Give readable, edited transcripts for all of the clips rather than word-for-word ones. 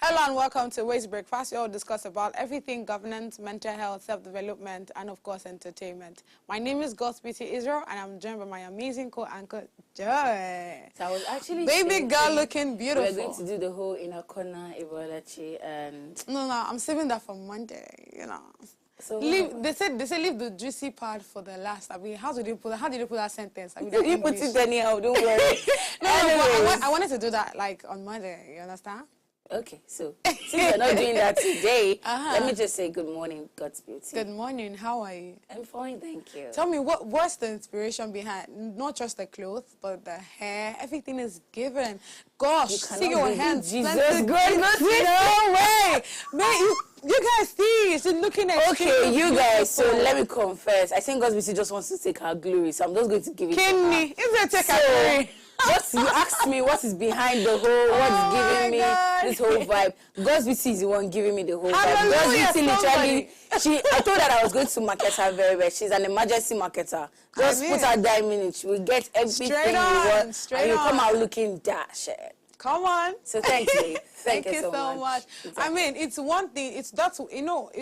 Hello and welcome to Waste Breakfast. We all discuss about everything governance, mental health, self-development, and of course, entertainment. My name is Godspeety Israel, and I'm joined by my amazing co-anchor, Joy. So I was actually baby girl looking beautiful. We're going to do the whole inner corner, Ibolachi, and... No, I'm saving that for Monday, you know. So they say leave the juicy part for the last. I mean, how did you put that sentence? I mean, you put it anyhow, don't worry. I wanted to do that like on Monday, you understand? Okay, so since we're not doing that today, let me just say good morning, God's beauty. Good morning, how are you? I'm fine, thank you. Tell me, what's the inspiration behind, not just the clothes, but the hair, everything is given. Gosh, see your hands. Jesus Christ, no way. Man, you guys see, she's looking at okay, you guys, so let me confess. I think God's beauty just wants to take her glory, so I'm just going to give it to her. Kidney, is it take her glory? You asked me what is behind the whole, what's giving me this whole vibe. God's beauty is the one giving me the whole vibe. God's beauty literally, I told her I was going to market her very well. She's an emergency marketer. Just put her diamond in, she will get everything you want, and you come out looking dashed. Come on. So thank you. Thank you so much. Exactly. I mean, it's one thing. It's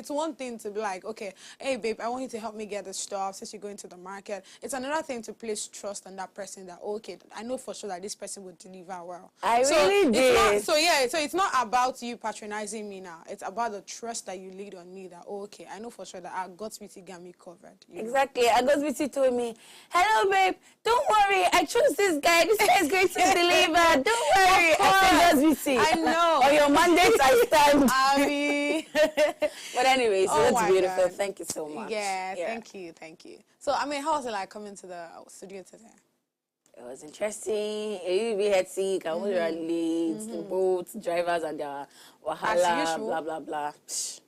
one thing to be like, okay, hey babe, I want you to help me get the stuff since you're going to the market. It's another thing to place trust on that person. That okay, I know for sure that this person would deliver well. Really did. So it's not about you patronizing me now. It's about the trust that you lead on me. That okay, I know for sure that our God's beauty got me covered. Exactly. Our God's beauty told me, hello babe, don't worry, I chose this guy. This guy is going to deliver. Don't worry. I know. On your mandate, I stand. But anyway, so that's beautiful. God. Thank you so much. Yeah, thank you. So, I mean, how was it like coming to the studio today? It was interesting. It will be hectic. I was late. The boats, drivers, and their wahala, blah, blah, blah. Psh.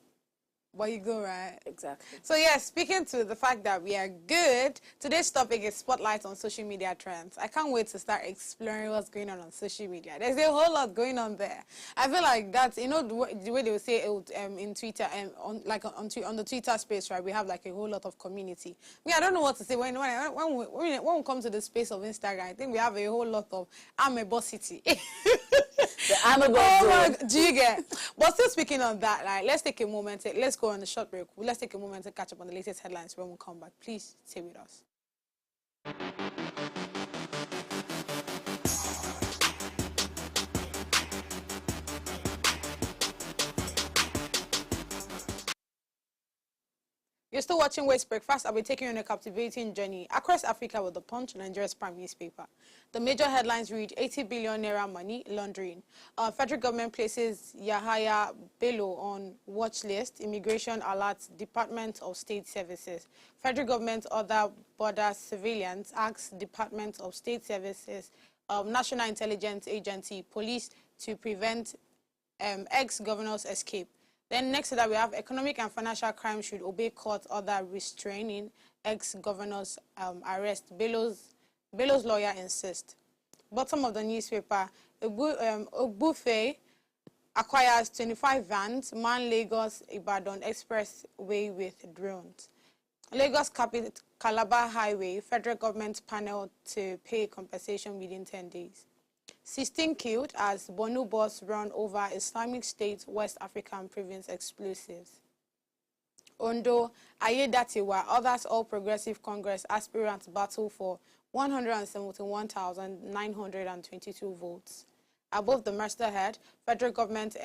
Well, you go, right? Exactly. So, yeah, speaking to the fact that we are good, today's topic is spotlight on social media trends. I can't wait to start exploring what's going on social media. There's a whole lot going on there. I feel like that's, you know, the way they would say it in Twitter, on the Twitter space, right, we have like a whole lot of community. I don't know what to say. When we come to the space of Instagram, I think we have a whole lot of amebosity. The amebosity. Do you get? But still speaking on that, like, let's take a moment. Let's go on a short break. Let's take a moment to catch up on the latest headlines when we come back. Please stay with us. You're still watching Waste Breakfast. I'll be taking you on a captivating journey across Africa with the Punch, Nigeria's prime newspaper. The major headlines read 80 billion naira money laundering. Federal government places Yahaya Bello on watch list. Immigration alerts Department of State Services. Federal government other border civilians asks Department of State Services, National Intelligence Agency, police to prevent ex-governor's escape. Then next to that, we have economic and financial crime should obey court order restraining ex-governor's arrest. Bello's lawyer insists. Bottom of the newspaper, Ogbufe acquires 25 vans, man Lagos Ibadan expressway with drones. Lagos Calabar Highway, federal government panel to pay compensation within 10 days. 16 killed as Borno bus run over Islamic State West African province explosives. Ondo, Ayedatiwa, others All Progressive Congress aspirants battle for 171,922 votes. Above the masthead, federal government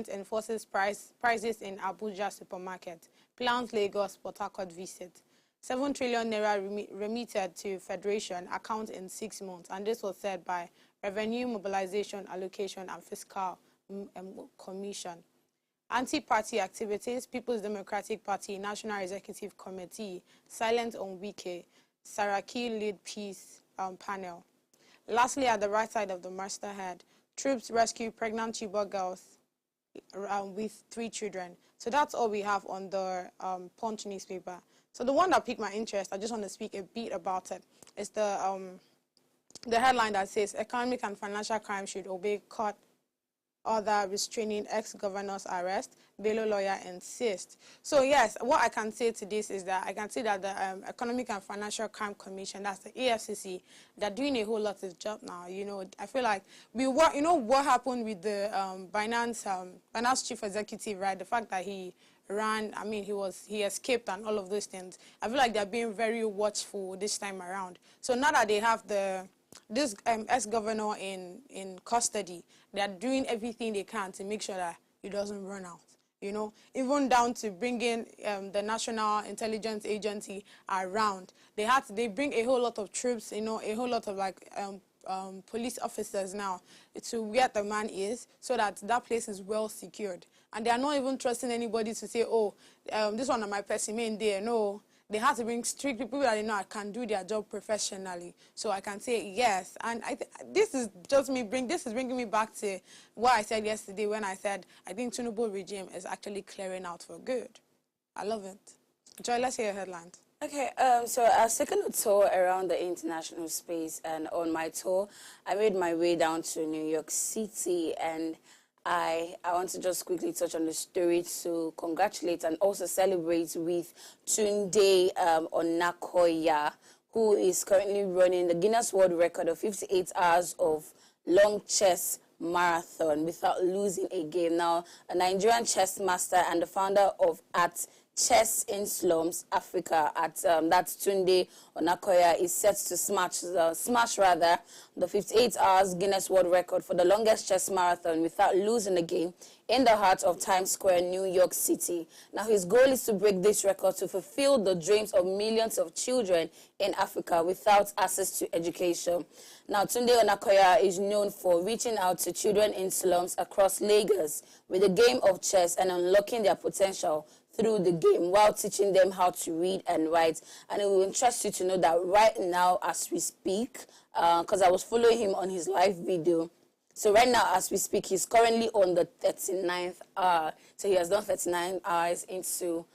enforces prices in Abuja supermarket. Plans Lagos Port Harcourt visit. 7 trillion naira remitted to Federation account in 6 months, and this was said by Revenue Mobilization Allocation and Fiscal Commission. Anti-party activities, People's Democratic Party National Executive Committee, silent on Wike, Saraki lead peace panel. Lastly, at the right side of the masthead, troops rescue pregnant Chibok girls with 3 children. So that's all we have on the Punch newspaper. So the one that piqued my interest, I just want to speak a bit about it, is the headline that says economic and financial crime should obey court other restraining ex-governor's arrest, Bello lawyer insists. So yes, what I can say to this is that I can say that the Economic and Financial Crime Commission, that's the EFCC, they're doing a whole lot of job now. You know, I feel like you know what happened with the Binance chief executive, right? The fact that he ran, I mean, he escaped and all of those things. I feel like they're being very watchful this time around. So now that they have this ex-governor in custody, they're doing everything they can to make sure that he doesn't run out. You know, even down to bringing the National Intelligence Agency around. They bring a whole lot of troops, you know, a whole lot of like police officers now to where the man is, so that that place is well secured. And they are not even trusting anybody to say, oh, this one of my person in there. No, they have to bring strict people that they know can do their job professionally. So I can say yes. And this is bringing me back to what I said yesterday when I said I think Tinubu regime is actually clearing out for good. I love it. Joy, let's hear your headlines. Okay, so I've taken a tour around the international space, and on my tour, I made my way down to New York City, and I want to just quickly touch on the story to congratulate and also celebrate with Tunde Onakoya, who is currently running the Guinness World Record of 58 hours of long chess marathon without losing a game. Now, a Nigerian chess master and the founder of Chess in Slums Africa that's Tunde Onakoya is set to smash the 58 hours Guinness World Record for the longest chess marathon without losing a game in the heart of Times Square, New York City. Now his goal is to break this record to fulfill the dreams of millions of children in Africa without access to education. Now Tunde Onakoya is known for reaching out to children in slums across Lagos with the game of chess and unlocking their potential through the game while teaching them how to read and write. And it will interest you to know that right now as we speak, because I was following him on his live video, so right now as we speak, he's currently on the 39th hour. So he has done 39 hours into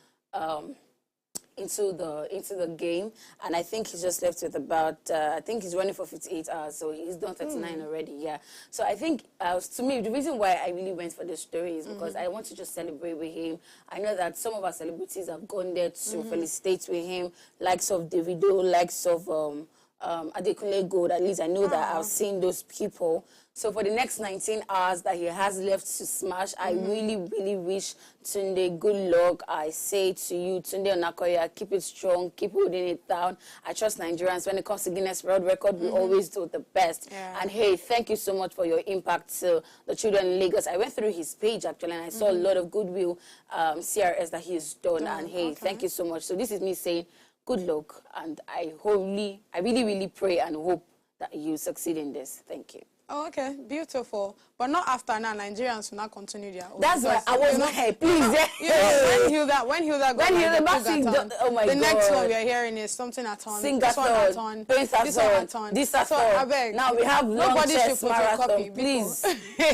the game, and I think he's just left with about I think he's running for 58 hours, so he's done 39 already. Yeah, so I think to me the reason why I really went for this story is because I want to just celebrate with him. I know that some of our celebrities have gone there to felicitate with him, likes of Davido, likes of Adekunle Gold. At least I know that I've seen those people. So for the next 19 hours that he has left to smash, I really, really wish Tunde good luck. I say to you, Tunde Onakoya, keep it strong, keep holding it down. I trust Nigerians. When it comes to Guinness World Record, we always do the best. Yeah. And hey, thank you so much for your impact to the children in Lagos. I went through his page actually, and I saw a lot of goodwill CRS that he's done. And hey, thank you so much. So this is me saying good luck, and I really, really pray and hope that you succeed in this. Thank you. Oh, okay, beautiful. But not after now, Nigerians will not continue their own. That's why I was not here. Please, when Hilda oh my God. The next one we are hearing is something at on. This one at on. This one at on. This at on. Now we have long chess marathon. Please,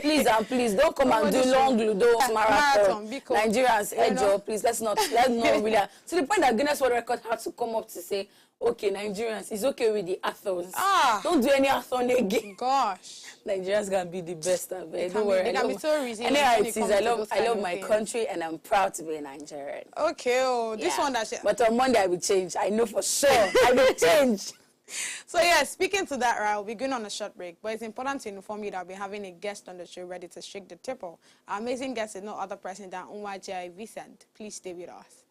please don't come and do long Ludo marathon. Nigerians, please, let's not really. To the point that Guinness World Record had to come up to say, okay, Nigerians, it's okay with the athons. Don't do any athon again. Gosh. Nigerians gonna be the best of it. Don't worry. They can be so resilient. I love my country, and I'm proud to be a Nigerian. Okay, this one that. But on Monday I will change. I know for sure. I will change. So yeah, speaking to that, right, we'll be going on a short break. But it's important to inform you that we're having a guest on the show ready to shake the table. Our amazing guest is no other person than Unwajai Vicent. Please stay with us.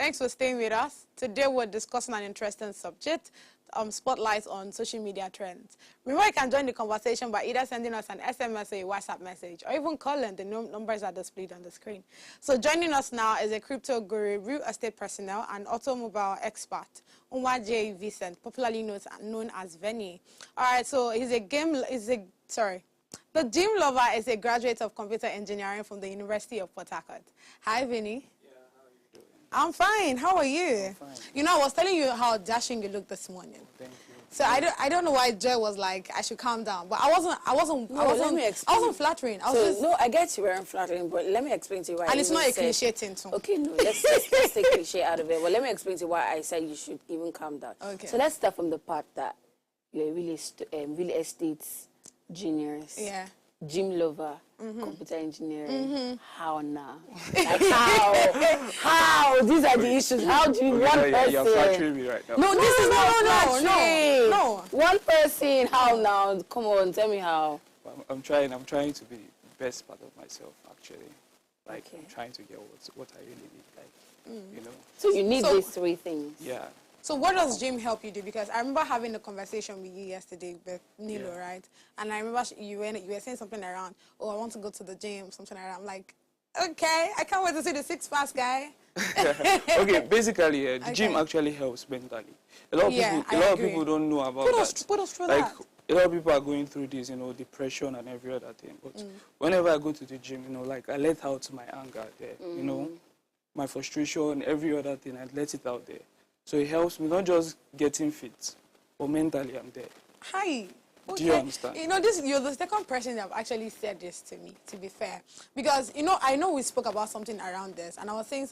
Thanks for staying with us. Today we're discussing an interesting subject, spotlight on social media trends. Remember, you can join the conversation by either sending us an SMS or a WhatsApp message, or even calling. The numbers are displayed on the screen. So joining us now is a crypto guru, real estate personnel, and automobile expert, Umar J. Vincent, popularly known as Venny. All right, so the gym lover is a graduate of computer engineering from the University of Port Harcourt. Hi, Vinny. I'm fine. How are you? I'm fine. You know, I was telling you how dashing you looked this morning. Thank you. So I don't know why Joy was like I should calm down, but I wasn't flattering. No, I get you weren't flattering, but let me explain to you why. And it's not a cliche thing too. Okay, no, let's take cliche out of it. Well, let me explain to you why I said you should even calm down. Okay. So let's start from the part that you're a real estate genius. Yeah. Gym lover, computer engineering. How now? Like how? These are the issues. How do you one person? You're flattering me right now. No, this is not flattering. No. One person. How now? Come on, tell me how. I'm trying to be the best part of myself, actually. Like, Okay. I'm trying to get what I really need, like, you know. So you need these three things. Yeah. So what does gym help you do? Because I remember having a conversation with you yesterday with Nilo, right? And I remember you were saying something around, oh, I want to go to the gym, something like that. I'm like, okay, I can't wait to see the six-pack guy. Okay, basically, the gym actually helps mentally. A lot of people don't know about that. Put us through like, that. A lot of people are going through this, you know, depression and every other thing. But whenever I go to the gym, you know, like, I let out my anger there, you know, my frustration, every other thing, I let it out there. So it helps me not just getting fit, but mentally I'm there. Hi. Okay. Do you understand? You know, you're the second person that have actually said this to me, to be fair. Because, you know, I know we spoke about something around this, and I was saying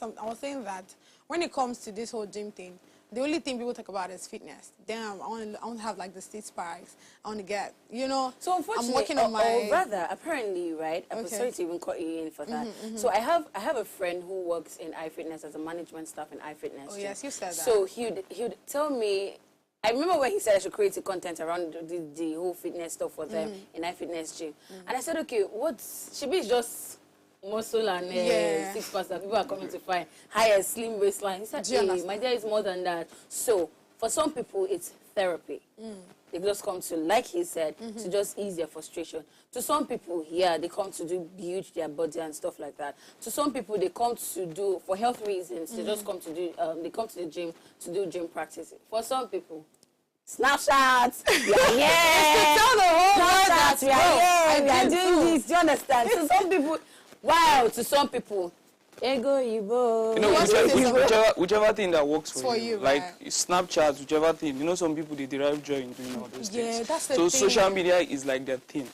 that when it comes to this whole gym thing, the only thing people talk about is fitness. Damn, I want to have like the state spikes. I want to get, you know. So unfortunately, I'm working on my. Or rather, apparently, right? I'm sorry to even cut you in for that. So I have a friend who works in iFitness as a management staff in iFitness. Oh yes, you said that. So he'd tell me. I remember when he said I should create a content around the whole fitness stuff for them in iFitness gym, and I said, okay, should be just muscle and six packs that people are coming to find, higher slim waistline. He said, hey, my dear, is more than that. So for some people, it's therapy. They just come to, like he said, to just ease their frustration. To some people, they come to build their body and stuff like that. To some people, they come to do, for health reasons, they just come to do, they come to the gym to do gym practice. For some people, Snapchat, we are here. Tell the whole world that we are here, we are doing this, do you understand? To some people, wow, to some people, ego, yibo. You know, whichever thing that works for you. Like right? Snapchat, whichever thing. You know, some people, they derive joy in doing all those things. Yeah, that's the so thing. social media is like their thing.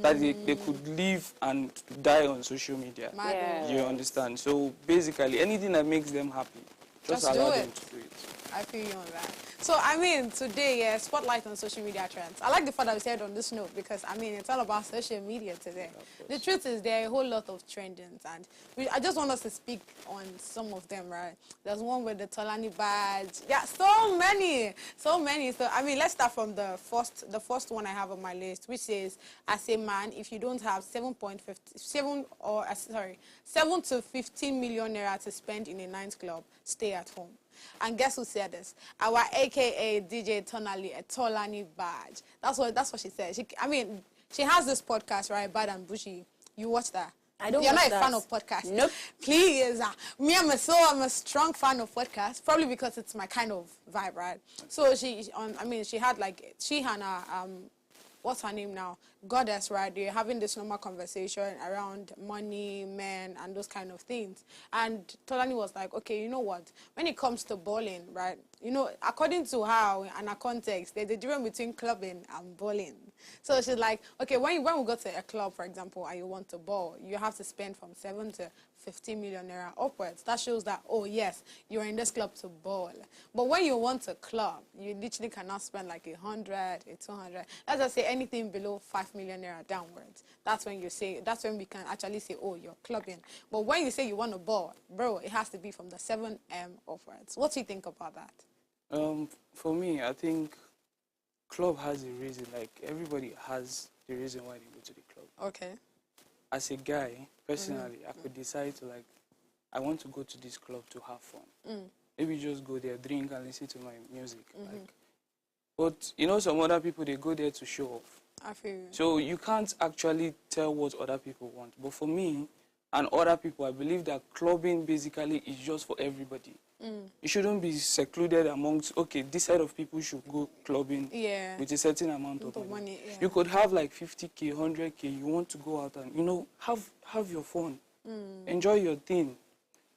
That they could live and die on social media. Yeah. You understand? So basically, anything that makes them happy, just allow them to do it. I feel you on that. So, I mean, today, spotlight on social media trends. I like the fact that we said on this note because, I mean, it's all about social media today. The truth is there are a whole lot of trendings, and I just want us to speak on some of them, right? There's one with the Tolani badge. Yeah, so many. So, I mean, let's start from the first one I have on my list, which is, as a man, if you don't have 7 to 15 million naira to spend in a nightclub, stay at home. And guess who said this? Our AKA DJ Tolani Badge. That's what she said. She has this podcast, right? Bad and Bushy. You watch that? I don't. You're watch not that. a fan of podcasts. Nope. Please, I'm a strong fan of podcasts. Probably because it's my kind of vibe, right? So she and her what's her name now? Goddess, right? They're having this normal conversation around money, men, and those kind of things. And Tolani was like, okay, you know what? When it comes to bowling, right? You know, according to her and her context, there's a difference between clubbing and bowling. So she's like, okay, when we go to a club, for example, and you want to bowl, you have to spend from 7 to 15 million naira upwards. That shows that, oh, yes, you're in this club to bowl. But when you want a club, you literally cannot spend like 100, 200. Let's just say anything below 5 million naira downwards. That's when we can actually say, oh, you're clubbing. But when you say you want a bowl, bro, it has to be from the 7M upwards. What do you think about that? For me, I think club has a reason. Like, everybody has the reason why they go to the club. Okay. As a guy, personally, I could decide to, like, I want to go to this club to have fun. Maybe just go there, drink, and listen to my music. Like, but you know, some other people, they go there to show off. I feel you. So you can't actually tell what other people want. But for me and other people, I believe that clubbing basically is just for everybody. You shouldn't be secluded amongst, okay, this side of people should go clubbing with a certain amount of money. You could have like 50K, 100K, you want to go out and, you know, have your fun. Enjoy your thing.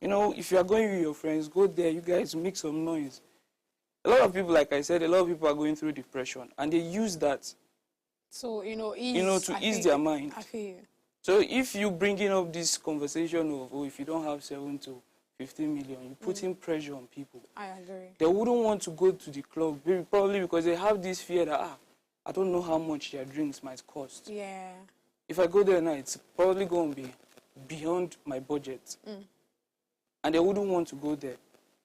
You know, if you are going with your friends, go there, you guys make some noise. A lot of people, like I said, a lot of people are going through depression, and they use that so, to ease their mind. I feel you. So if you bringing up this conversation of, oh, if you don't have 7 to 15 million, you're putting pressure on people. I agree. They wouldn't want to go to the club, probably because they have this fear that, I don't know how much their drinks might cost. Yeah. If I go there now, it's probably going to be beyond my budget. And they wouldn't want to go there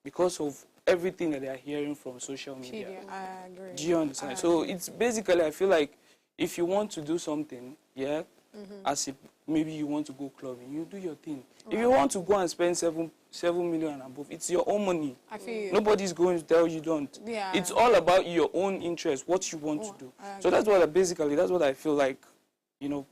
because of everything that they are hearing from social media. I agree. Do you understand? So it's basically, I feel like if you want to do something, as if maybe you want to go clubbing, you do your thing. If you want to go and spend 7 million and above, it's your own money. I feel you. Nobody's going to tell you don't. Yeah. It's all about your own interest, what you want to do. So that's what I feel like,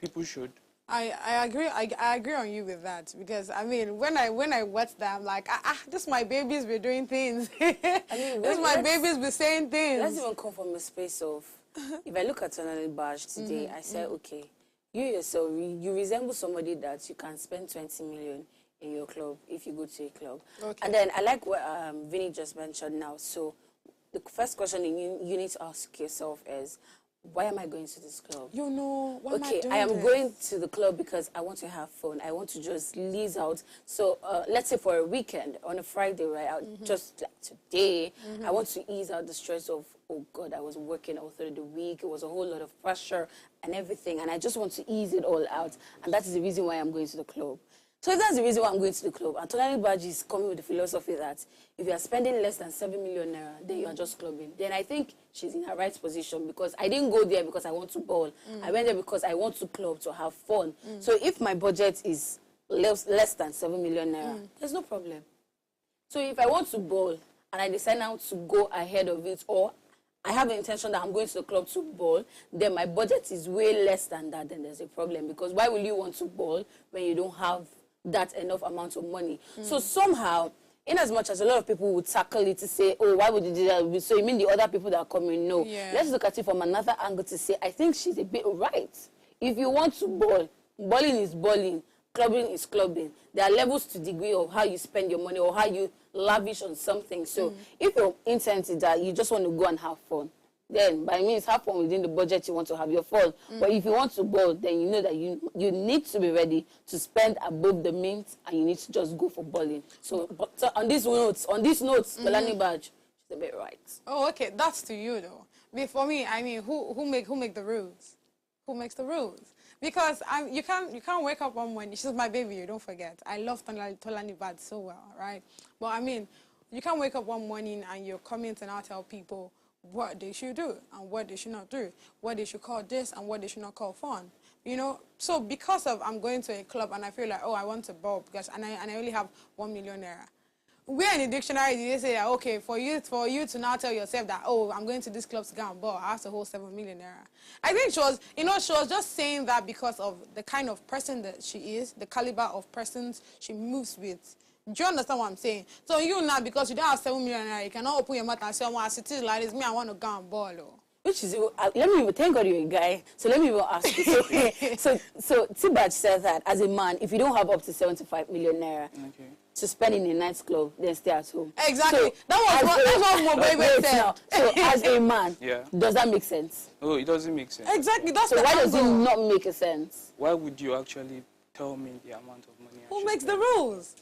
people should. I agree. I agree on you with that, because I mean, when I watch that, I'm like, this my babies be doing things. This my babies be saying things. Let's even come from a space of, if I look at Tonali Baj today, I say, okay, you yourself, you resemble somebody that you can spend 20 million in your club if you go to a club. Okay. And then I like what Vinny just mentioned now. So the first question you need to ask yourself is, why am I going to this club? Why am I doing I am this? going to the club because I want to have fun. I want to just lease out. So let's say for a weekend, on a Friday, right? Just like today, I want to ease out the stress of, oh God, I was working all through the week. It was a whole lot of pressure and everything. And I just want to ease it all out. And that is the reason why I'm going to the club. So if that's the reason why I'm going to the club, and Tonali Baj is coming with the philosophy that if you are spending less than 7 million naira, then you are just clubbing, then I think she's in her right position, because I didn't go there because I want to ball. I went there because I want to club to have fun. So if my budget is less than 7 million naira, there's no problem. So if I want to ball and I decide now to go ahead of it, or I have the intention that I'm going to the club to ball, then my budget is way less than that, then there's a problem. Because why will you want to ball when you don't have that enough amount of money? So somehow, in as much as a lot of people would tackle it to say, oh, why would you do that? So you mean the other people that are coming? No. Let's look at it from another angle to say, I think she's a bit right. If you want to ball, balling is balling, clubbing is clubbing. There are levels to degree of how you spend your money or how you lavish on something. So if your intent is that you just want to go and have fun, then by means have fun within the budget you want to have your fun. But if you want to ball, then you know that you need to be ready to spend above the means, and you need to just go for balling. So on these notes, Tonali Baj, she's a bit right. Oh, okay, that's to you though. But for me, I mean, who make the rules? Who makes the rules? Because you can't wake up one morning. She's my baby. You don't forget. I love Tonali Baj so well, right? But I mean, you can't wake up one morning and you're coming to now tell people what they should do and what they should not do, what they should call this and what they should not call fun. So because of I'm going to a club and I feel like, oh, I want to ball because and I only have 1 million naira. Where in the dictionary did they say that, okay, for you to now tell yourself that, oh, I'm going to this club to go and ball, I have to hold 7 million naira. I think she was just saying that because of the kind of person that she is, the caliber of persons she moves with. Do you understand what I'm saying? So you now, because you don't have 7 million naira, you cannot open your mouth and say, well, as it is like this, I want to go and ball. Which is, let me even, thank God you're a guy, so let me even ask you. So Tibaj said that, as a man, if you don't have up to 75 million naira to spend in a nightclub, then stay at home. Exactly. So, that's what my baby said. So as a man, does that make sense? Oh, it doesn't make sense. Exactly. That's so why does it not make a sense? Why would you actually tell me the amount of money? Who makes the rules?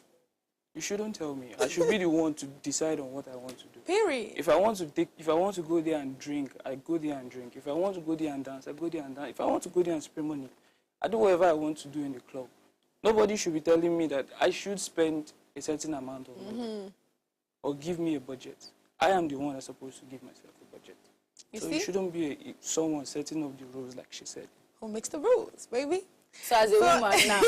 You shouldn't tell me. I should be the one to decide on what I want to do. Period. If I want to go there and drink, I go there and drink. If I want to go there and dance, I go there and dance. If I want to go there and spend money, I do whatever I want to do in the club. Nobody should be telling me that I should spend a certain amount of money or give me a budget. I am the one that's supposed to give myself a budget. You shouldn't be someone setting up the rules like she said. Who makes the rules, baby? So as a woman now,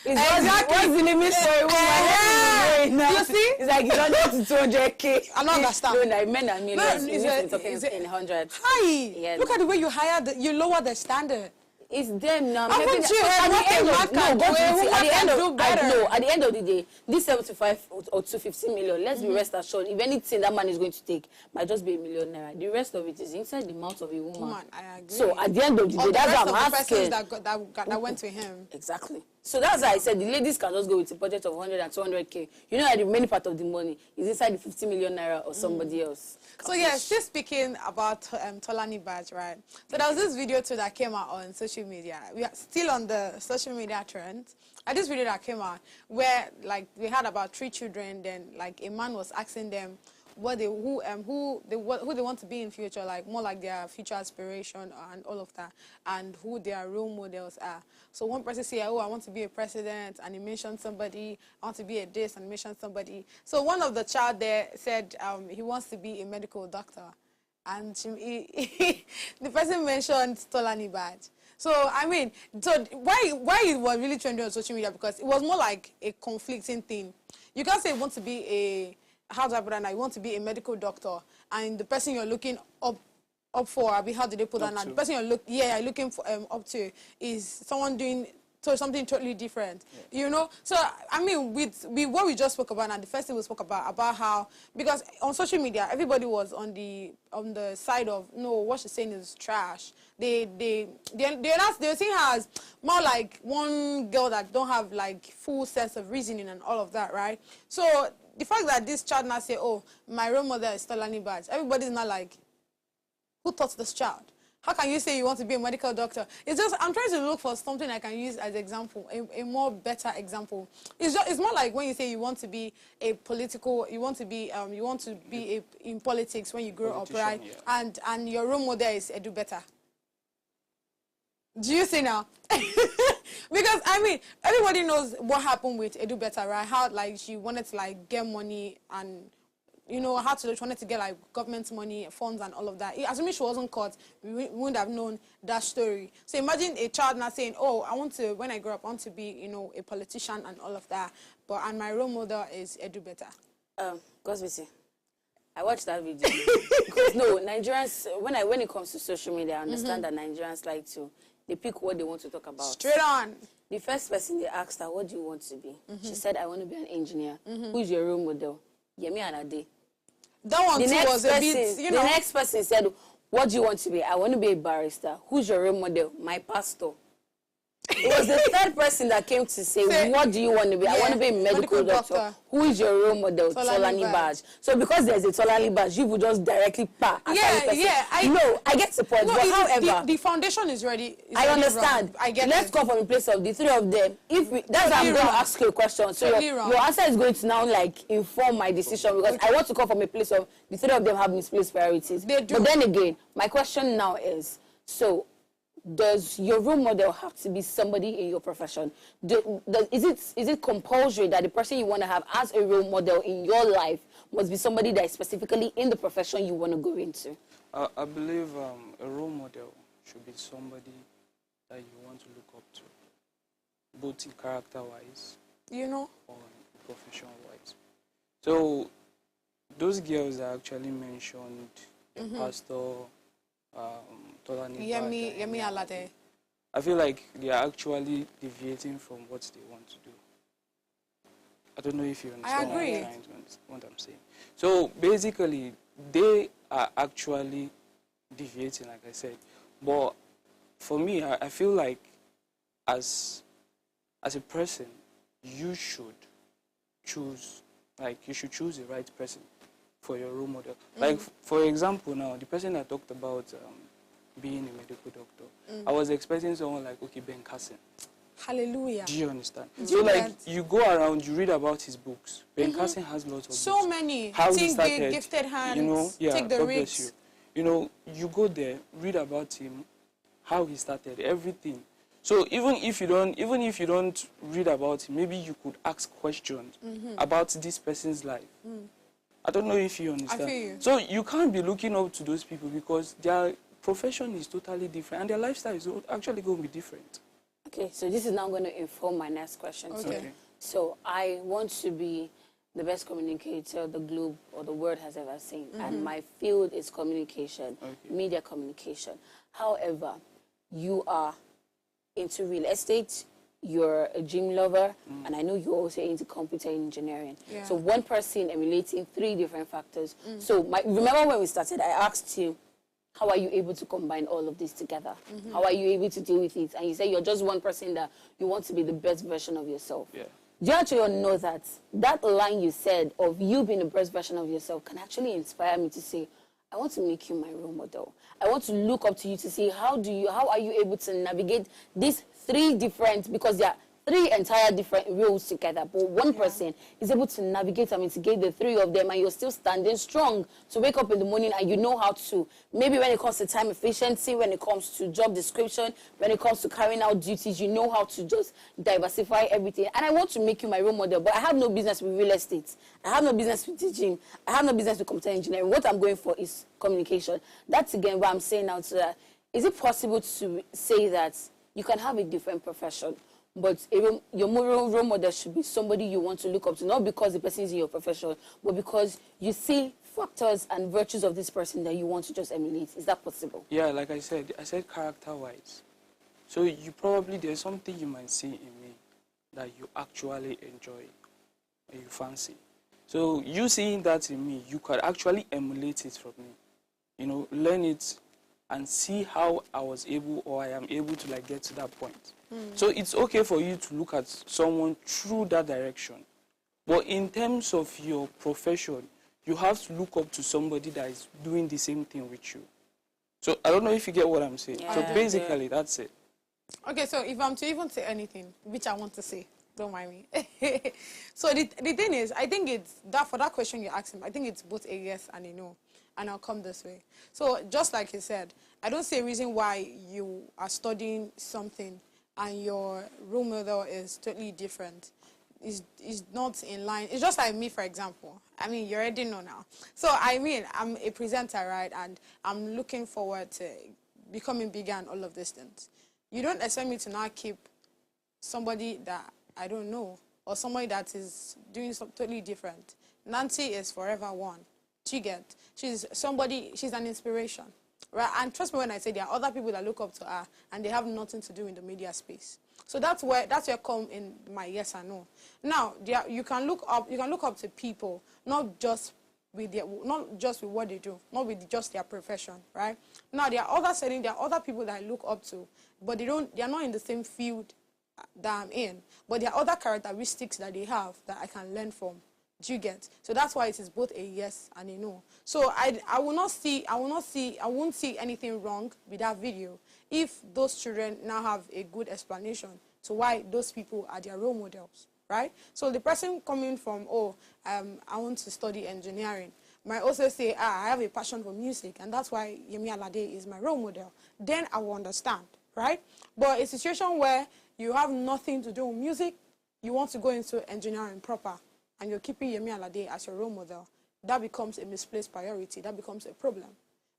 Exactly. What's the limit for a woman? You see? It's like 100 to 200K. I don't understand. No, like men are millions. No, We're talking in 100. Hi. Yeah, Look at the way you hire, you lower the standard. It's them now. Haven't you heard what a man can do? At the end do of better. no, at the end of the day, this 75 or 250 million, let's be rest assured, if anything that man is going to take might just be £1 million. The rest of it is inside the mouth of a woman. I agree. So at the end of the day, that's what I'm asking. That went to him. Exactly. So that's why I said the ladies can just go with a budget of 100 and 200K. You know that the remaining part of the money is inside the 50 million naira or somebody else. So yeah, still speaking about Tolani Badge, right? So there was this video too that came out on social media. We are still on the social media trend. And this video that came out where like we had about 3 children, then like a man was asking them what they who they want to be in future, like more like their future aspiration and all of that, and who their role models are. So one person said, oh, I want to be a president, and he mentioned somebody. I want to be a this, and he mentioned somebody. So one of the child there said he wants to be a medical doctor, and the person mentioned Tolani Badge. So I mean, so why it was really trending on social media, because it was more like a conflicting thing. You can't say you want to be a how do I put that now? You want to be a medical doctor, and the person you're looking up for, how did they put that now? The person you're looking for up to is someone doing something totally different. Yeah. You know? So I mean, with what we just spoke about, and the first thing we spoke about how, because on social media everybody was on the side of no, what she's saying is trash. They see her as more like one girl that don't have like full sense of reasoning and all of that, right? So the fact that this child now say, oh, my role model is Tolani Badge, everybody's not like, who taught this child? How can you say you want to be a medical doctor? It's just, I'm trying to look for something I can use as example, a more better example. It's more like when you say you want to be a political, you want to be in politics when you grow up, right? Yeah. And your role model is Edu Betta. Do you see now? Because I mean, everybody knows what happened with Edu Betta, right? How like she wanted to like get money, and you know how she wanted to get like government money, funds, and all of that. Assuming she wasn't caught, we wouldn't have known that story. So imagine a child now saying, "Oh, I want to, when I grow up, I want to be, a politician and all of that." And my role model is Edu Betta. Gosbisi, I watched that video because no, Nigerians when it comes to social media, I understand that Nigerians like to. They pick what they want to talk about. Straight on. The first person they asked her, what do you want to be? She said, I want to be an engineer. Who is your role model? Yemi Alade. That one too was a bit, The next person said, what do you want to be? I want to be a barrister. Who's your role model? My pastor. It was the third person that came to say, what do you want to be? I want to be a medical doctor. Who is your role model? Tolani Badge. So because there's a Tolani Badge, you would just directly I get the point. No, but however, the foundation is ready. I understand. Let's come from a place of the 3 of them. That's how I'm going to ask you a question. So your answer is going to now like inform my decision, because I want to come from a place of the 3 of them have misplaced priorities. They do. But then again, my question now is, so does your role model have to be somebody in your profession? Is it compulsory that the person you want to have as a role model in your life must be somebody that is specifically in the profession you want to go into? I believe a role model should be somebody that you want to look up to, both in character-wise, or profession-wise. So those girls that actually mentioned, the pastor, Tolani Yemi Alade. I feel like they are actually deviating from what they want to do. I don't know if you understand what I'm saying. So basically, they are actually deviating, like I said. But for me, I feel like as a person, you should choose the right person for your role model. Like, for example, now, the person I talked about being a medical doctor, I was expecting someone like, Ben Carson. Hallelujah. Do you understand? So, like, you go around, you read about his books. Ben Carson has lots of books. So many. How he started, big, gifted hands, take the risks. You go there, read about him, how he started, everything. So even if you don't read about him, maybe you could ask questions about this person's life. I don't know if you understand. I feel you. So you can't be looking up to those people because their profession is totally different and their lifestyle is actually going to be different. Okay, so this is now going to inform my next question. Okay. So I want to be the best communicator the globe or the world has ever seen. And my field is communication, media communication. However, you are into real estate, you're a gym lover, and I know you're also into computer engineering. Yeah. So one person emulating 3 different factors. So remember when we started, I asked you, how are you able to combine all of this together? How are you able to deal with it? And you say you're just one person that you want to be the best version of yourself. Yeah. Do you actually know that that line you said of you being the best version of yourself can actually inspire me to say, I want to make you my role model. I want to look up to you to see how are you able to navigate these 3 different, because there are 3 entire different roles together, but one person is able to navigate and mitigate the 3 of them, and you're still standing strong to wake up in the morning and you know how to, maybe when it comes to time efficiency, when it comes to job description, when it comes to carrying out duties, you know how to just diversify everything. And I want to make you my role model, but I have no business with real estate. I have no business with teaching. I have no business with computer engineering. What I'm going for is communication. That's again what I'm saying now. So is it possible to say that you can have a different profession, but even your moral role model should be somebody you want to look up to, not because the person is in your profession, but because you see factors and virtues of this person that you want to just emulate? Is that possible? Yeah, like I said character-wise. So there's something you might see in me that you actually enjoy and you fancy. So you seeing that in me, you could actually emulate it from me. You know, learn it and see how I was able or I am able to like get to that point. So it's okay for you to look at someone through that direction. But in terms of your profession, you have to look up to somebody that is doing the same thing with you. So I don't know if you get what I'm saying. Yeah, So basically, that's it. Okay, so if I'm to even say anything, which I want to say, don't mind me. So the thing is, I think it's that for that question you asked him, I think it's both a yes and a no. And I'll come this way. So just like he said, I don't see a reason why you are studying something and your role model is totally different. Is not in line. It's just like me, for example. I mean, you already know now. So, I mean, I'm a presenter, right? And I'm looking forward to becoming bigger and all of these things. You don't expect me to now keep somebody that I don't know or somebody that is doing something totally different. Nancy is forever one. Do you get? She's an inspiration, right? And trust me when I say there are other people that look up to her and they have nothing to do in the media space. So that's where come in my yes and no. Now, you can look up to people, not just with what they do, not with just their profession, right? Now there are other people that I look up to, but they are not in the same field that I'm in. But there are other characteristics that they have that I can learn from. Do you get? So that's why it is both a yes and a no. So I won't see anything wrong with that video if those children now have a good explanation to why those people are their role models, right? So the person coming from, I want to study engineering, might also say, I have a passion for music, and that's why Yemi Alade is my role model. Then I will understand, right? But a situation where you have nothing to do with music, you want to go into engineering proper, and you're keeping Yemi Alade as your role model, that becomes a misplaced priority. That becomes a problem.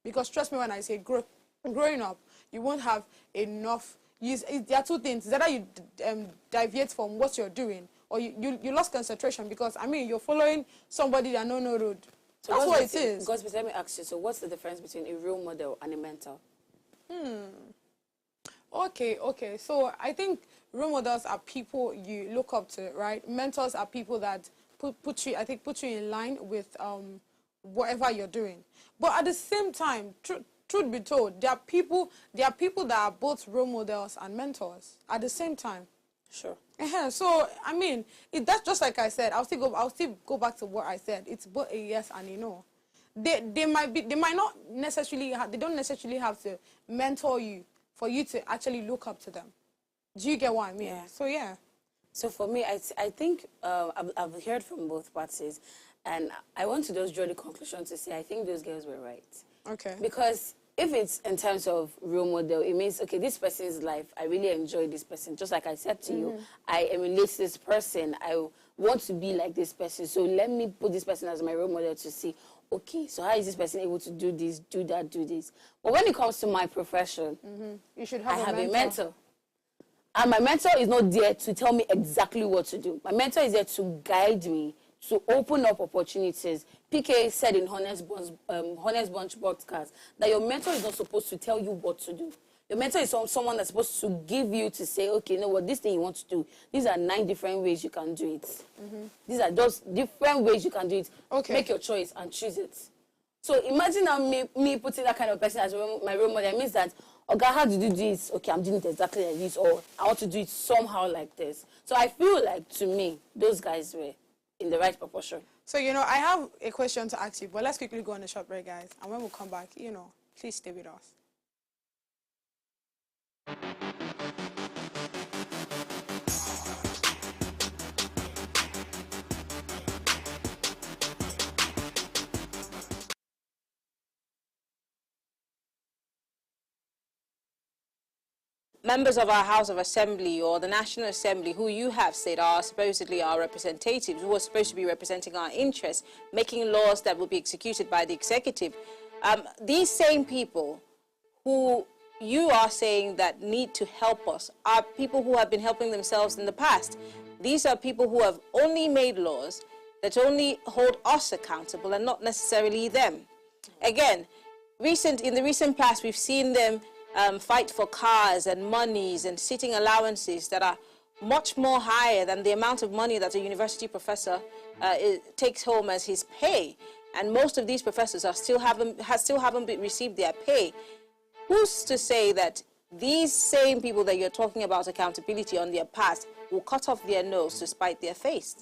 Because trust me when I say growing up, you won't have enough. There are 2 things. It's either you deviate from what you're doing, or you lost concentration because, I mean, you're following somebody that no road. So that's what it is. Because let me ask you, so what's the difference between a role model and a mentor? Okay. So I think role models are people you look up to, right? Mentors are people that put you in line with whatever you're doing. But at the same time, truth be told, there are people that are both role models and mentors at the same time. Sure. So I mean, that's just like I said. I'll still go back to what I said. It's both a yes and a no. They don't necessarily have to mentor you for you to actually look up to them. Do you get what I mean? Yeah. So yeah. So for me, I think I've heard from both parties, and I want to just draw the conclusion to say I think those girls were right. Okay. Because if it's in terms of role model, it means, okay, this person's life, I really enjoy this person. Just like I said to you, I emulate this person. I want to be like this person. So let me put this person as my role model to see, okay, so how is this person able to do this, do that, do this? But when it comes to my profession, you should I have a mentor. And my mentor is not there to tell me exactly what to do. My mentor is there to guide me, to open up opportunities. PK said in Honest Bunch podcast that your mentor is not supposed to tell you what to do. Your mentor is someone that's supposed to give you to say, okay, you know what, this thing you want to do, these are 9 different ways you can do it. These are just different ways you can do it. Okay. Make your choice and choose it. So imagine now me putting that kind of person as my role model. It means that, okay, how do you do this? Okay, I'm doing it exactly like this, or I want to do it somehow like this. So I feel like, to me, those guys were in the right proportion. So, you know, I have a question to ask you, but let's quickly go on a short break, guys. And when we come back, you know, please stay with us. Members of our House of Assembly or the National Assembly, who you have said are supposedly our representatives, who are supposed to be representing our interests, making laws that will be executed by the executive, these same people who you are saying that need to help us are people who have been helping themselves in the past. These are people who have only made laws that only hold us accountable and not necessarily them. Again, in the recent past, we've seen them fight for cars and monies and sitting allowances that are much more higher than the amount of money that a university professor takes home as his pay. And most of these professors still haven't received their pay. Who's to say that these same people that you're talking about accountability on their past will cut off their nose to spite their face?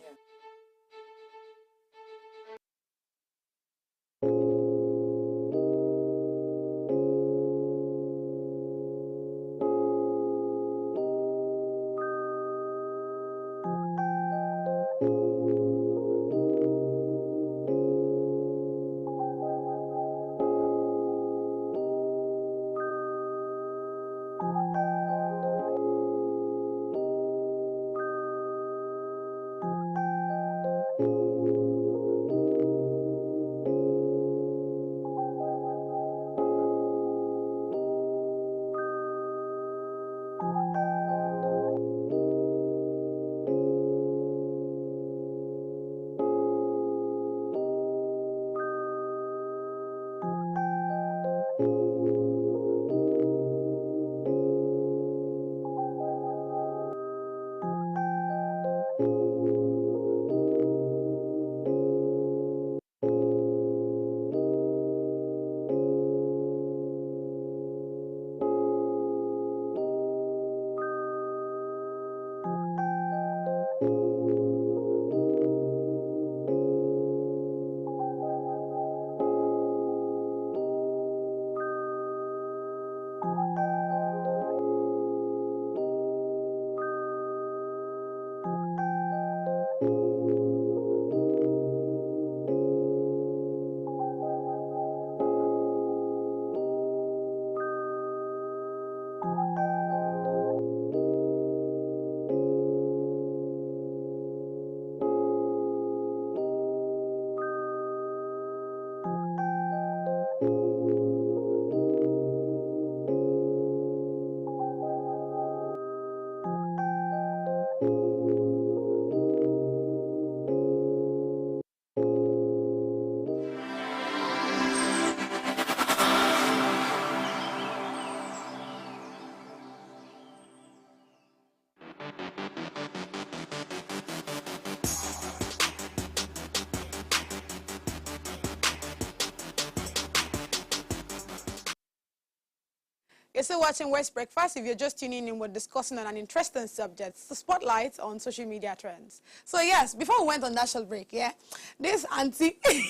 You're still watching West Breakfast. If you're just tuning in, we're discussing on an interesting subject, the spotlight on social media trends. So yes, before we went on that short break, yeah, this auntie, she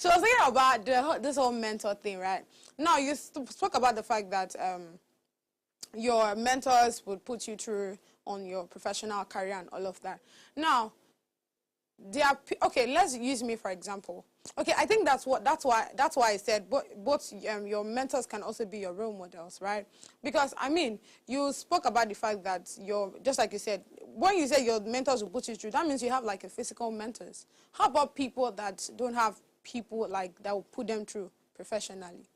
was thinking about this whole mentor thing, right? Now, you spoke about the fact that your mentors would put you through on your professional career and all of that. Now, okay, let's use me for example. Okay, I think that's why I said both your mentors can also be your role models, right? Because I mean, you spoke about the fact that just like you said, when you say your mentors will put you through, that means you have like a physical mentors. How about people that don't have people like that will put them through professionally?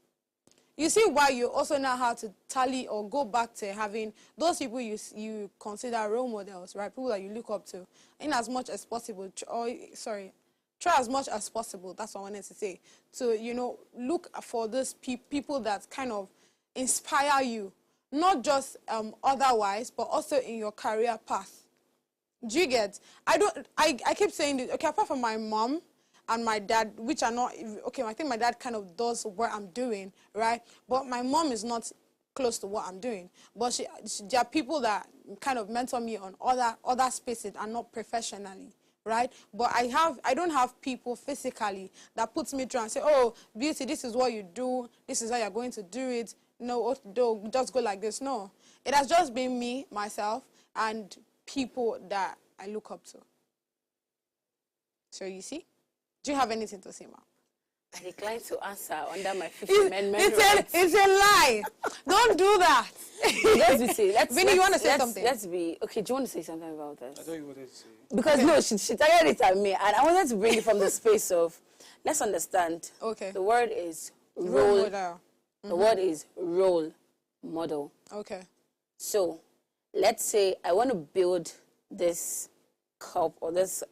you see why you also now have to tally or go back to having those people you consider role models, right? People that you look up to, in as much as possible, try as much as possible, that's what I wanted to say, to, you know, look for those people that kind of inspire you, not just otherwise, but also in your career path. Do you get? I keep saying this, okay, apart from my mom and my dad, which are not, okay, I think my dad kind of does what I'm doing, right? But my mom is not close to what I'm doing. But there are people that kind of mentor me on other spaces and not professionally, right? But I don't have people physically that puts me through and say, oh, Beauty, this is what you do. This is how you're going to do it. No, don't just go like this. No. It has just been me, myself, and people that I look up to. So you see? Do you have anything to say, ma'am? I decline to answer under my Fifth Amendment. It's a lie. Don't do that. Vinny, you want to say something? Okay, do you want to say something about this? I thought you wanted to say. Because no, she targeted it at me, and I wanted to bring it from the space of, let's understand. Okay. The word is role model. The word is role model. Okay. So, let's say I want to build this cup or this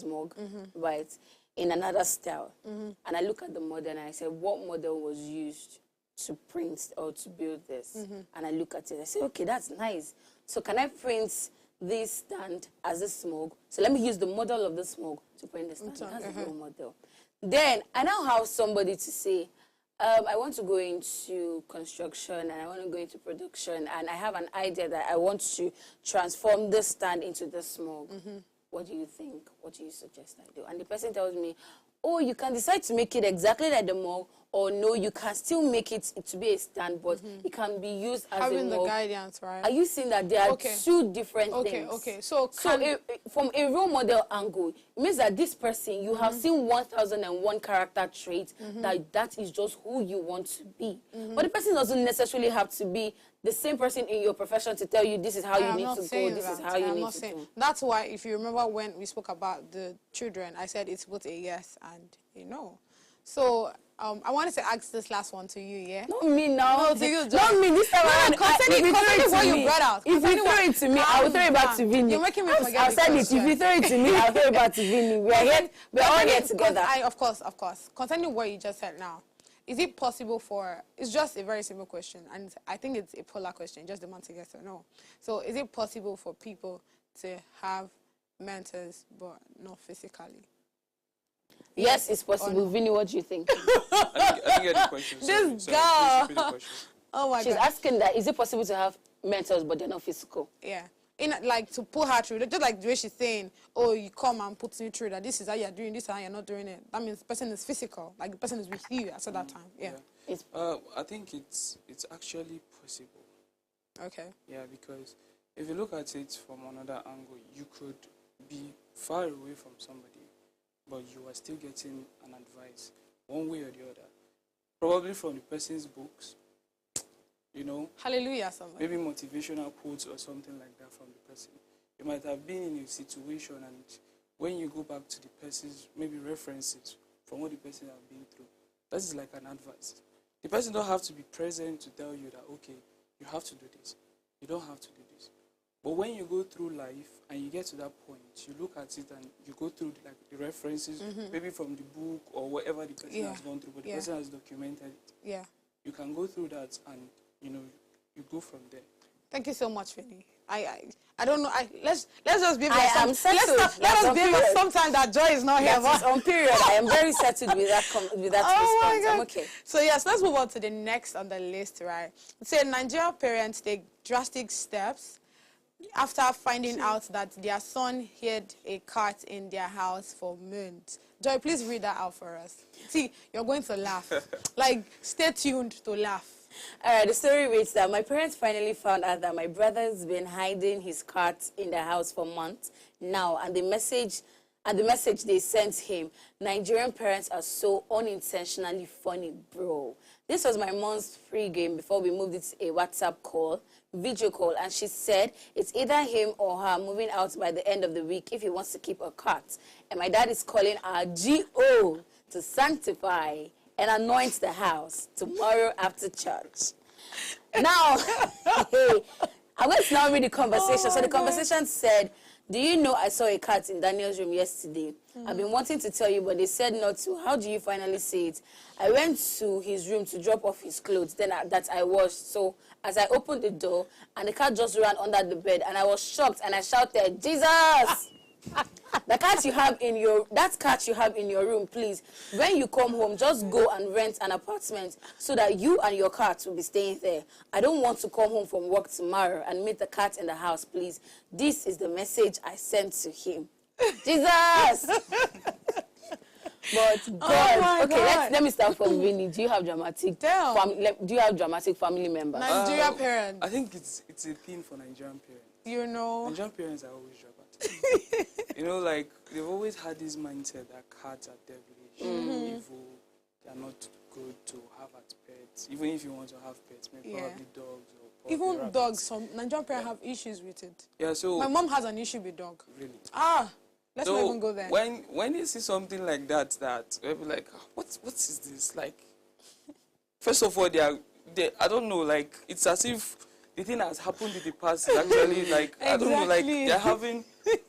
mug, right, in another style. And I look at the model and I say, what model was used to print or to build this? And I look at it, I say, okay, that's nice. So can I print this stand as a mug? So let me use the model of this mug to print the stand. That's a role model. Then I now have somebody to say, I want to go into construction and I want to go into production and I have an idea that I want to transform this stand into this mug. What do you think? What do you suggest I do? And the person tells me, oh, you can decide to make it exactly like the mug, or no, you can still make it to be a stand, but it can be used as having a mug. the guidance, right? Are you seeing that there are two different things? Okay. So from a role model angle, it means that this person, you have seen 1001 character traits, that is just who you want to be. But the person doesn't necessarily have to be the same person in your profession to tell you this is how you need to go, this is how you need to do. That's why, if you remember when we spoke about the children, I said it's both a yes and a no. So I wanted to ask this last one to you, yeah? Not me now. No, to you, John. Not me this time around. Concerning what you brought out. If you throw it to me, I will throw it back to Vinny. You're making me forget I'll send it. If you throw it to me, I'll throw it back to Vinny. We're all here together. Of course. Concerning what you just said now, is it possible for, it's just a very simple question, and I think it's a polar question, just demand to yes or no. So is it possible for people to have mentors but not physically? Yes, it's possible. Vinny, what do you think? I didn't get the question. This girl. Please repeat the question. Oh my God. She's asking that, is it possible to have mentors but they're not physical? Yeah. Like to pull her through, just like the way she's saying, oh, you come and put me through that this is how you're doing, this is how you're not doing it. That means the person is physical, like the person is with you at that time. Yeah. I think it's actually possible. Okay. Yeah, because if you look at it from another angle, you could be far away from somebody, but you are still getting an advice, one way or the other. Probably from the person's books, you know. Hallelujah, somebody. Maybe motivational quotes or something like that from the person. You might have been in a situation, and when you go back to the person's maybe references from what the person has been through, that is like an advice. The person don't have to be present to tell you that, okay, you have to do this. You don't have to do this. But when you go through life and you get to that point, you look at it and you go through the references, maybe from the book or whatever the person has gone through, but the person has documented it. Yeah. You can go through that and, you go from there. Thank you so much, Vinny. I don't know. Let's just be. I am settled. Let us be sometime that Joy is not here. Yes, on period. I am very settled with that response. I'm okay. So yes, let's move on to the next on the list, right? Say Nigerian parents take drastic steps after finding out that their son hid a cat in their house for months. Joy, please read that out for us. See, you're going to laugh. Like, stay tuned to laugh. All right, the story reads that my parents finally found out that my brother's been hiding his cat in the house for months now, and the message they sent him, Nigerian parents are so unintentionally funny, bro. This was my mom's free game before we moved it to a WhatsApp call, video call, and she said it's either him or her moving out by the end of the week if he wants to keep a cat. And my dad is calling our GO to sanctify and anoint the house tomorrow after church. Now, hey, I'm going to now read the conversation. So the conversation said, do you know I saw a cat in Daniel's room yesterday? I've been wanting to tell you, but they said not to. How do you finally see it? I went to his room to drop off his clothes that I washed. So as I opened the door, and the cat just ran under the bed, and I was shocked, and I shouted, Jesus! That cat you have in your room, please, when you come home, just go and rent an apartment so that you and your cat will be staying there. I don't want to come home from work tomorrow and meet the cat in the house, please. This is the message I sent to him. Jesus! But God, okay, let me start from Vinny. Do you have dramatic family members? Nigerian parents. I think it's a thing for Nigerian parents. You know. Nigerian parents are always dramatic. You know, like, they've always had this mindset that cats are devilish, evil, they're not good to have as pets. Even if you want to have pets, maybe probably dogs or even rabbits. dogs. Some Nigerian parents have issues with it. Yeah, so My mom has an issue with dog. really. Let's So not even go there. when you see something like that we'll be like, what is this? Like, first of all, I don't know, like, it's as if the thing has happened in the past is actually like, I don't know, like, they're having,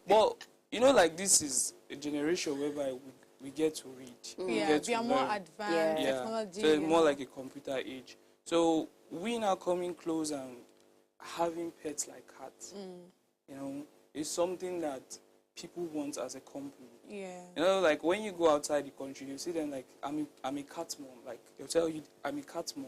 but you know, like, this is a generation whereby we get to read. We are more advanced. Technology. So it's more like a computer age. So we now coming close and having pets like cats, you know, is something that people want as a company. Yeah. You know, like, when you go outside the country, you see them like, I'm a cat mom. Like, they'll tell you, I'm a cat mom.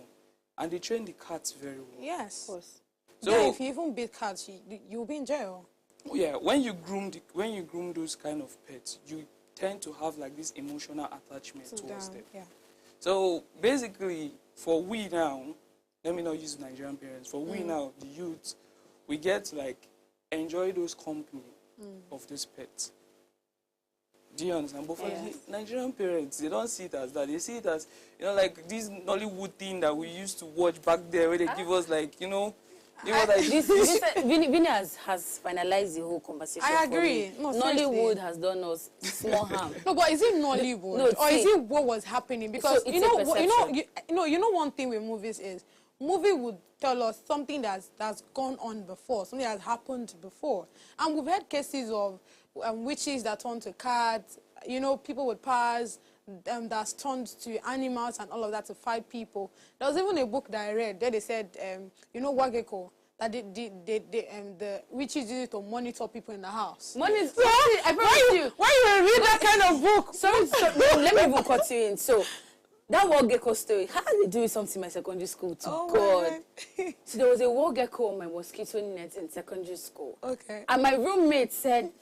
And they train the cats very well. Yes. Of course. So, yeah, if you even beat cats, you'll be in jail. yeah, when you groom those kind of pets, you tend to have like this emotional attachment towards them. Yeah. So basically, for we now, let me not use Nigerian parents. For we now, the youth, we get to like enjoy those company of these pets. Do you understand? But for the Nigerian parents, they don't see it as that. They see it as, you know, like this Nollywood thing that we used to watch back there, where they give us like, you know, Vinny has finalized the whole conversation. I agree. No, Nollywood has done us small harm. No, but is it Nollywood or is it what was happening? Because so you know one thing with movies is movie would tell us something that's gone on before, something that's happened before, and we've had cases of witches that turn to cats. You know, people with powers that's turned to animals and all of that to fight people. There was even a book that I read there. They said, you know, Wageko, that the witches use it to monitor people in the house. Monitor? I promise you. Why you read that kind of book? Sorry, no, let me even cut you in. So, that war gecko story, how did they do something in my secondary school? God. So there was a war gecko on my mosquito net in secondary school. Okay. And my roommate said,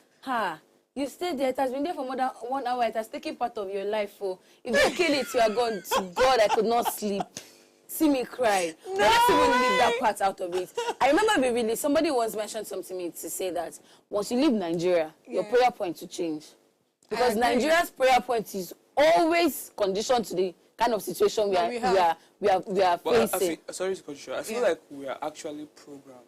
you stayed there, it has been there for more than 1 hour, it has taken part of your life. Oh. If they kill it, you are gone. To God, I could not sleep. See me cry. No. Let's even leave that part out of it. I remember vividly, somebody once mentioned something to me to say that once you leave Nigeria, your prayer point will change. Because Nigeria's prayer point is always conditioned to the kind of situation we are facing. Sorry to cut you short. I feel like we are actually programmed.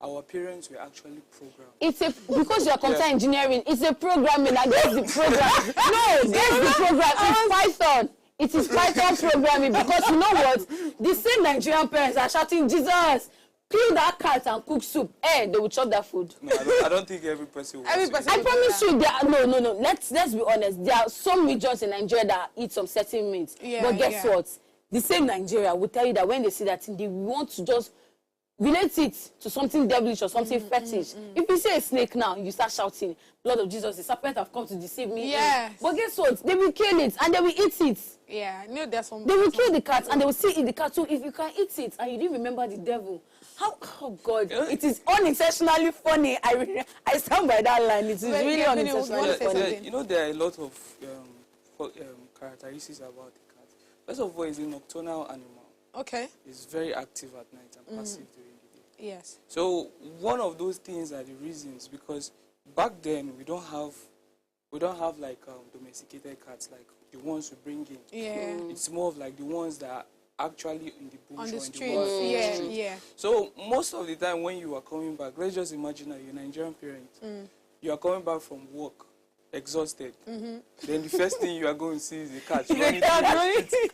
Our parents were actually programmed. It's because you are computer engineering, it's a programming against the program. No, against the program. It's Python. It is Python programming because you know what? The same Nigerian parents are shouting, Jesus, kill that cat and cook soup. They will chop that food. No, I don't think every person will. I promise you, no. Let's be honest. There are some regions in Nigeria that eat some certain meat. But guess what? The same Nigeria will tell you that when they see that thing, they want to just relate it to something devilish or something fetish. If you see a snake now, you start shouting, blood of Jesus, the serpent have come to deceive me. Yes. But guess what? They will kill it and they will eat it. Yeah, I know there's some. They will kill the cat and they will still eat the cat. So if you can eat it and you didn't remember the devil, oh God, it is unintentionally funny. I stand by that line. It is really unintentionally funny. You know, there are a lot of characteristics about the cat. First of all, it's a nocturnal animal. Okay. It's very active at night and passive during the day. Yes. So one of those things are the reasons, because back then we don't have like domesticated cats like the ones we bring in. Yeah. It's more of like the ones that are actually in the bush on the or street. In the street. Yeah. So most of the time when you are coming back, let's just imagine that you're a Nigerian parent. You are coming back from work, exhausted. Then the first thing you are going to see is the cat running through the street.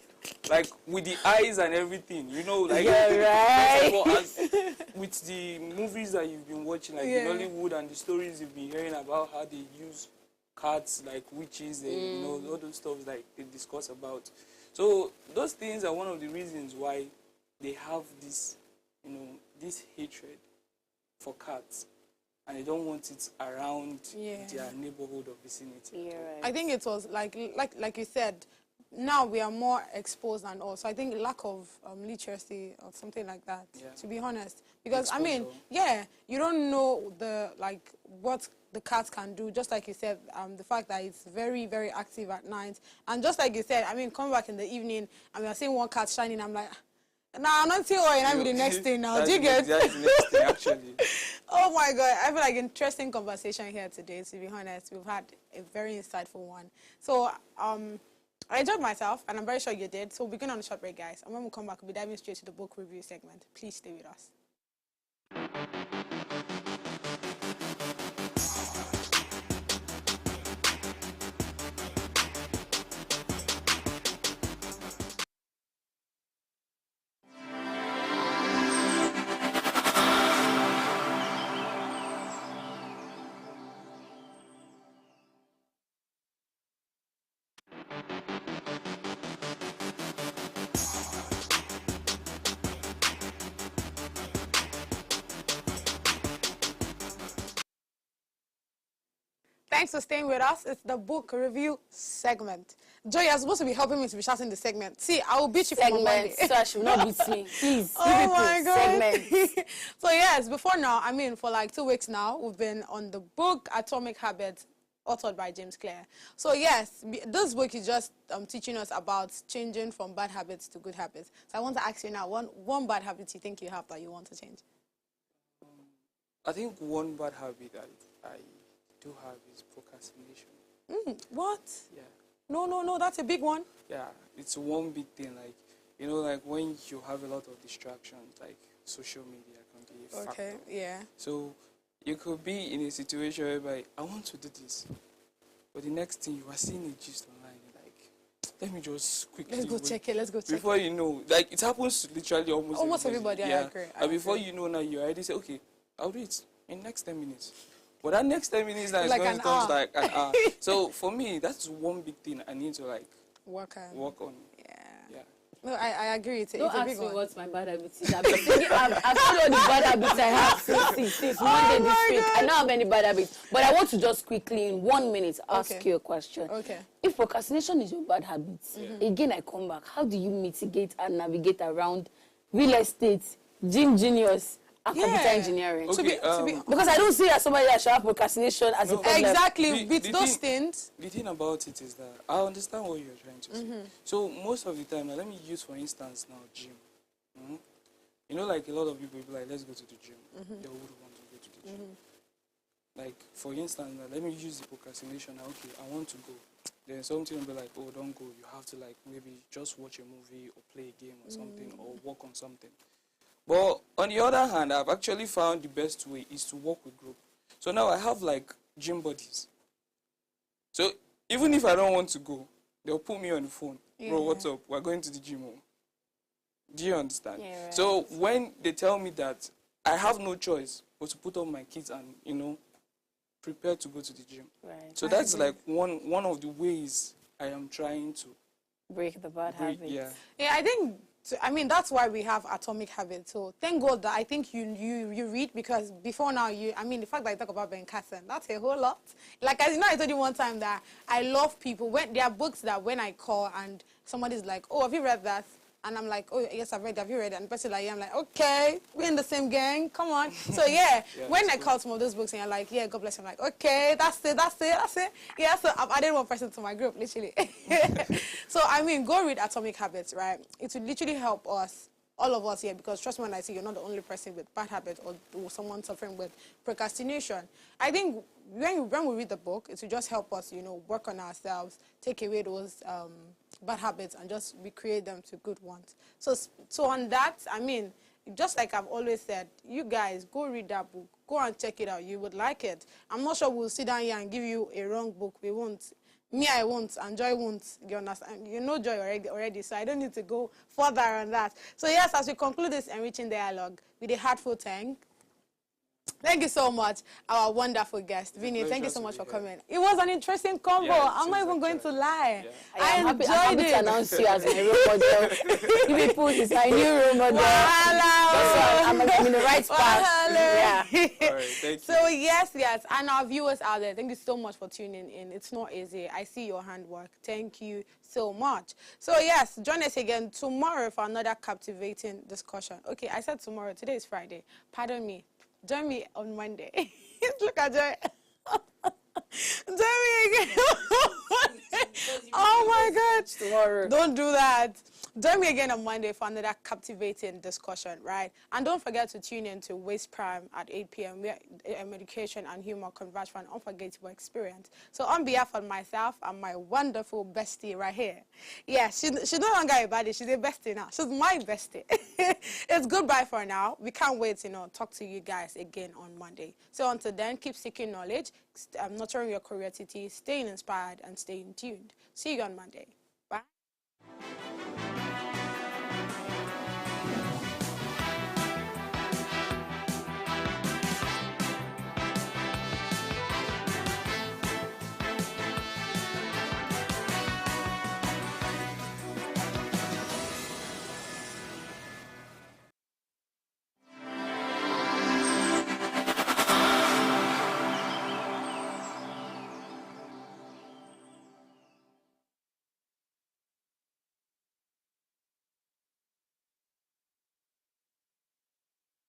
like with the eyes and everything, you know, like right. with the movies that you've been watching, like Yeah. in Hollywood and the stories you've been hearing about how they use cats like witches, and you know, all those stuff like they discuss about. So those things are one of the reasons why they have this, you know, this hatred for cats, and they don't want it around their neighborhood or vicinity. Yeah, right. I think it was like you said, now we are more exposed and all. So I think lack of literacy or something like that, Yeah. to be honest. Because, I Exposure. mean, yeah, you don't know what the cat can do. Just like you said, the fact that it's very, very active at night. And just like you said, I mean, come back in the evening and we are seeing one cat shining, I'm like, nah, I'm not seeing what you be the next thing now. Do you get? That is the next thing, actually. Oh my God, I feel like interesting conversation here today, to be honest. We've had a very insightful one. So, I enjoyed myself, and I'm very sure you did. So we're going on a short break, guys. And when we come back, we'll be diving straight to the book review segment. Please stay with us. Thanks for staying with us. It's the book review segment. Joy, you're supposed to be helping me to be shouting the segment. See, I will beat you for Monday. Segment, so I should not beat me. Please, Oh my God. segment. So yes, before now, I mean, for like 2 weeks now, we've been on the book Atomic Habits, authored by James Clear. So yes, this book is just teaching us about changing from bad habits to good habits. So I want to ask you now, one bad habit you think you have that you want to change? I think one bad habit that I do have is procrastination. What? Yeah. No, that's a big one. Yeah, it's one big thing. Like, you know, like when you have a lot of distractions, like social media can be a factor. Okay, yeah. So you could be in a situation whereby I want to do this, but the next thing you are seeing a gist online, you're like, let me just quickly Let's go check it. Let's go check it. before you know, like it happens to literally almost everybody. I Yeah. agree. And before you know, now you already say, okay, I'll do it in next 10 minutes. But that next 10 minutes now is Like going an to come hour. like an hour. So for me, that's one big thing I need to like Work on. work on. Yeah. Yeah. No, I agree. It's Don't a ask big me one. what my bad habits is. I've been thinking, I've told you the bad habits I have since Monday this my week. God. I don't have any bad habits. But I want to just quickly, in 1 minute, ask Okay. you a question. Okay. If procrastination is your bad habits, again, I come back. How do you mitigate and navigate around real estate, gym genius, and computer engineering? Okay, To be Because I don't see as somebody that should have procrastination as a problem. exactly The with those thing- things. The thing about it is that I understand what you're trying to say. So most of the time, now, let me use for instance now gym. You know, like a lot of people will be like, let's go to the gym. They would want to go to the gym. Like for instance, now, let me use the procrastination. Now, okay, I want to go. Then something will be like, oh, don't go. You have to like maybe just watch a movie or play a game or something or work on something. But on the other hand, I've actually found the best way is to work with group. So now I have like gym buddies. So even if I don't want to go, they'll put me on the phone. Bro, what's up? We're going to the gym. Do you understand? Yeah, right. So when they tell me that I have no choice but to put on my kids and, you know, prepare to go to the gym. Right. So that's like one of the ways I am trying to Break the bad break. habits. Yeah. Yeah, I think. I mean, that's why we have Atomic Habits. So thank God that I think you read, because before now I mean the fact that I talk about Ben Carson, that's a whole lot. Like, as you know, I told you one time that I love people when there are books that when I call and somebody's like, oh, have you read that? And I'm like, oh, yes, I've read it. Have you read it? And the person like, yeah, I'm like, okay, we're in the same gang. Come on. So, yeah, when I call some of those books and you're like, yeah, God bless you, I'm like, okay, that's it. Yeah, so I've added one person to my group, literally. So, I mean, go read Atomic Habits, right? It will literally help us, all of us here, because trust me when I say you're not the only person with bad habits or someone suffering with procrastination. I think when we read the book, it will just help us, you know, work on ourselves, take away those bad habits and just recreate them to good ones. So on that, I mean, just like I've always said, you guys, go read that book. Go and check it out. You would like it. I'm not sure we'll sit down here and give you a wrong book. We won't. Me, I won't, and Joy won't. You understand? You know Joy already, so I don't need to go further on that. So yes, as we conclude this enriching dialogue with a heartful thank you so much, our wonderful guest. Vinny, thank you so much for coming. It was an interesting convo. Yeah, I'm not even going to lie. Yeah. I I'm enjoyed happy it. to announce you as my role model. People, is my new role model. Wahala. I'm in the right path. Yeah. All right, thank you. So yes, and our viewers out there, thank you so much for tuning in. It's not easy. I see your handwork. Thank you so much. So yes, join us again tomorrow for another captivating discussion. Okay, I said tomorrow. Today is Friday. Pardon me. Join me on Monday. Look at Joy. Join me again. Oh my God. Tomorrow. Don't do that. Join me again on Monday for another captivating discussion, right? And don't forget to tune in to Waste Prime at 8 p.m. where education and humor converge for an unforgettable experience. So on behalf of myself and my wonderful bestie right here. Yeah, she's no longer a baddie. She's a bestie now. She's my bestie. It's goodbye for now. We can't wait to talk to you guys again on Monday. So until then, keep seeking knowledge, nurturing your curiosity, staying inspired, and staying tuned. See you on Monday.